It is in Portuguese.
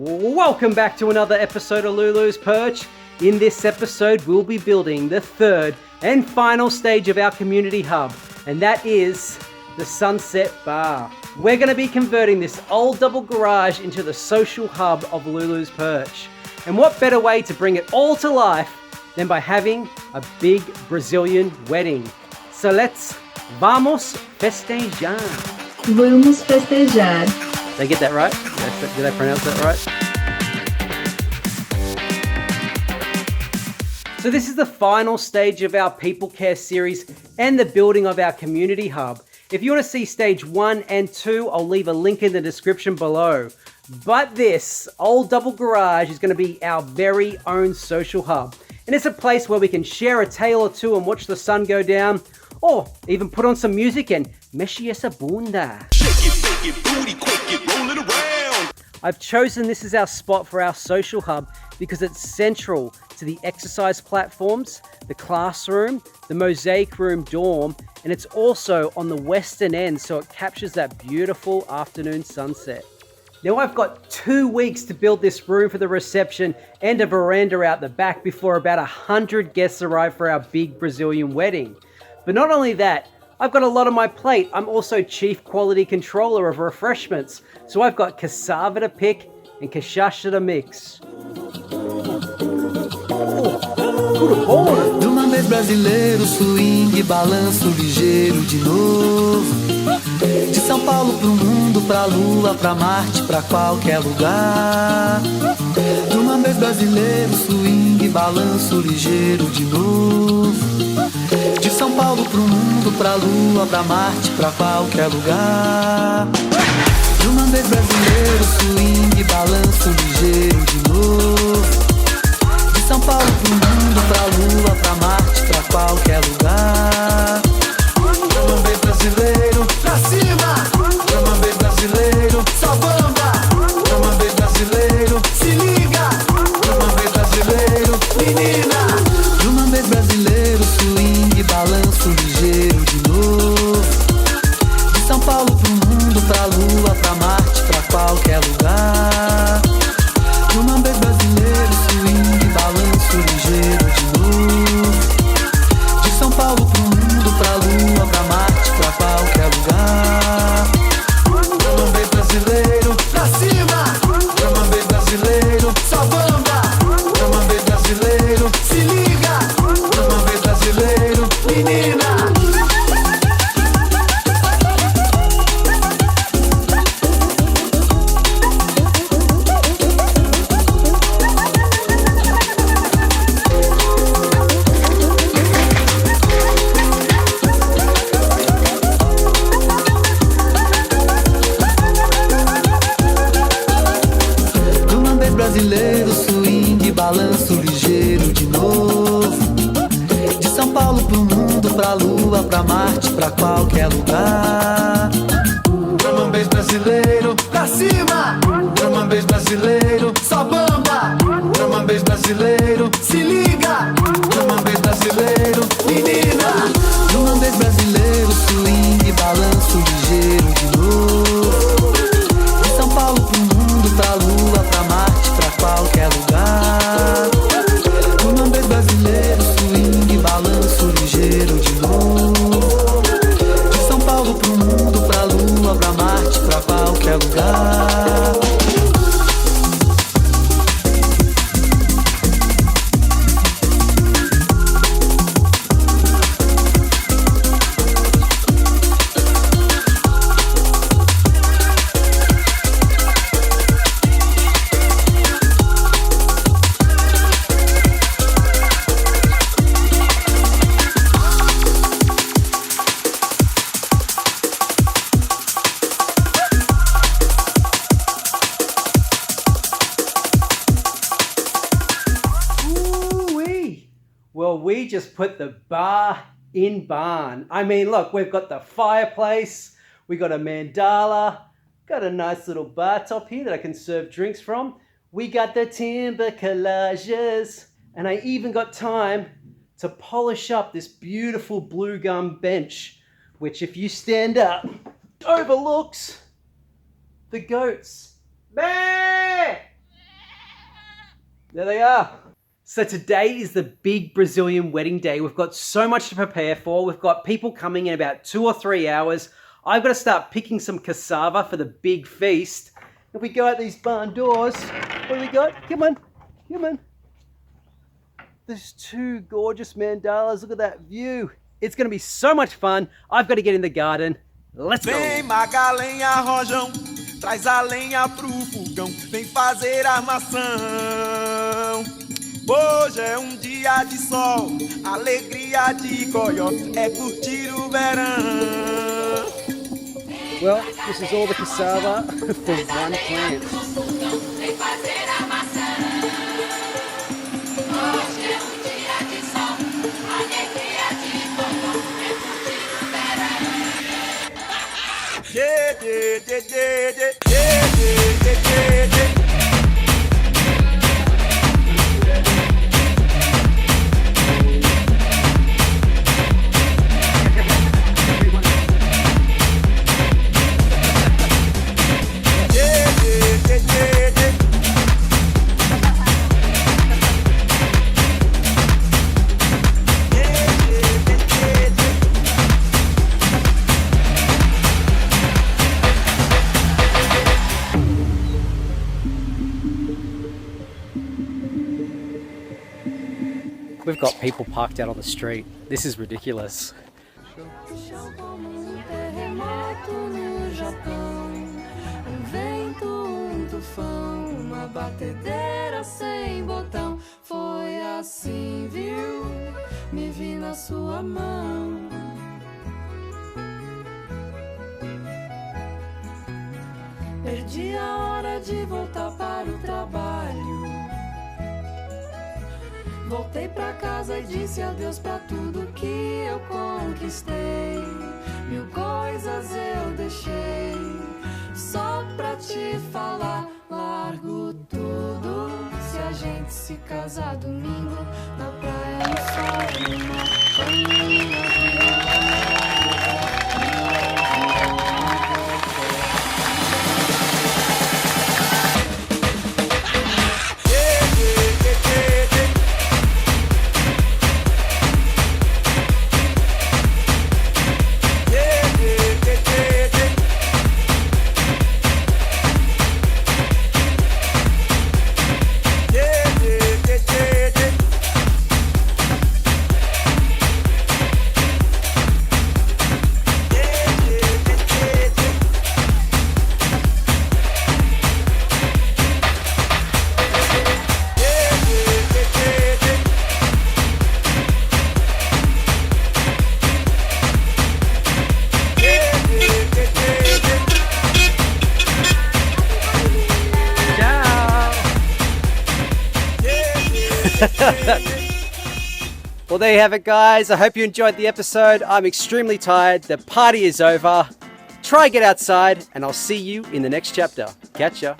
Welcome back to another episode of Lulu's Perch. In this episode, we'll be building the third and final stage of our community hub, and that is the Sunset Bar. We're going to be converting this old double garage into the social hub of Lulu's Perch. And what better way to bring it all to life than by having a big Brazilian wedding. So vamos festejar. Vamos festejar. Did I get that right? Did I pronounce that right? So this is the final stage of our People Care series and the building of our community hub. If you want to see stage 1 and 2, I'll leave a link in the description below. But this old double garage is going to be our very own social hub. And it's a place where we can share a tale or two and watch the sun go down, or even put on some music and mexe essa bunda. Shake it, booty, quake it, roll it around. I've chosen this as our spot for our social hub because it's central to the exercise platforms, the classroom, the mosaic room dorm, and it's also on the western end, so it captures that beautiful afternoon sunset. Now I've got 2 weeks to build this room for the reception and a veranda out the back before about 100 guests arrive for our big Brazilian wedding. But not only that, I've got a lot on my plate. I'm also chief quality controller of refreshments, so I've got cassava to pick and cachaça to mix. De uma vez brasileiro, swing, balanço ligeiro de novo. De São Paulo pro mundo, pra Lua, pra Marte, pra qualquer lugar. De uma vez brasileiro, swing, balanço ligeiro de novo. De São Paulo pro mundo, pra Lua, pra Marte, pra qualquer lugar. De uma vez brasileiro, swing, balanço ligeiro de novo. De São Paulo pro mundo, pra Lua, pra Marte, pra qualquer lugar. De uma vez brasileiro, pra cima. De uma vez brasileiro, só banda. De uma vez brasileiro, se liga. De uma vez brasileiro, menina. De uma vez brasileiro, swing, balanço ligeiro de novo. De São Paulo pro mundo, pra Lua, pra Marte, pra qualquer lugar. De uma vez brasileiro, swing, balanço ligeiro de novo. De São Paulo pro mundo, pra Lua, pra Marte, pra qualquer lugar. De uma vez brasileiro, pra cima. De uma vez brasileiro, só banda. De uma vez brasileiro, se liga. De uma vez brasileiro, menina. Brasileiro, swing, balanço ligeiro de novo. De São Paulo pro mundo, pra Lua, pra Marte, pra qualquer lugar. Drum beijo brasileiro, pra cima. Drum beijo brasileiro, só bamba. Drum beijo brasileiro, se liga. Drum beijo brasileiro, menina. Drum beijo brasileiro, swing, balanço ligeiro de novo. De São Paulo pro mundo, pra Lua, pra Marte, pra qualquer lugar. Uma vez brasileiro, swing, balanço ligeiro de novo. De São Paulo pro mundo, pra Lua, pra Marte, pra qualquer lugar. Well, we just put the bar in barn. I mean, look, we've got the fireplace, we got a mandala, got a nice little bar top here that I can serve drinks from. We got the timber collages, and I even got time to polish up this beautiful blue gum bench, which if you stand up, overlooks the goats. Bah! There they are. So today is the big Brazilian wedding day. We've got so much to prepare for. We've got people coming in about 2 or 3 hours. I've got to start picking some cassava for the big feast. If we go out these barn doors, what do we got? Come on, come on. There's 2 gorgeous mandalas. Look at that view. It's going to be so much fun. I've got to get in the garden. Let's go. Vem Magalenha Rojão, traz a lenha pro fogão, vem fazer armação. Hoje é dia de sol, alegria de coió, é curtir o verão. Well, this is all the cassava for one plant. We've got people parked out on the street. This is ridiculous. Terremoto no Japão, vento, tufão, uma batedeira sem botão. Foi assim, viu? Me vi na sua mão. Perdi a hora de voltar para o trabalho. Voltei pra casa e disse adeus pra tudo que eu conquistei. 1000 coisas eu deixei, só pra te falar. Largo tudo, se a gente se casar domingo, na praia, no sol, no mar. Well, there you have it, guys. I hope you enjoyed the episode. I'm extremely tired. The party is over. Try get outside, and I'll see you in the next chapter. Catch ya.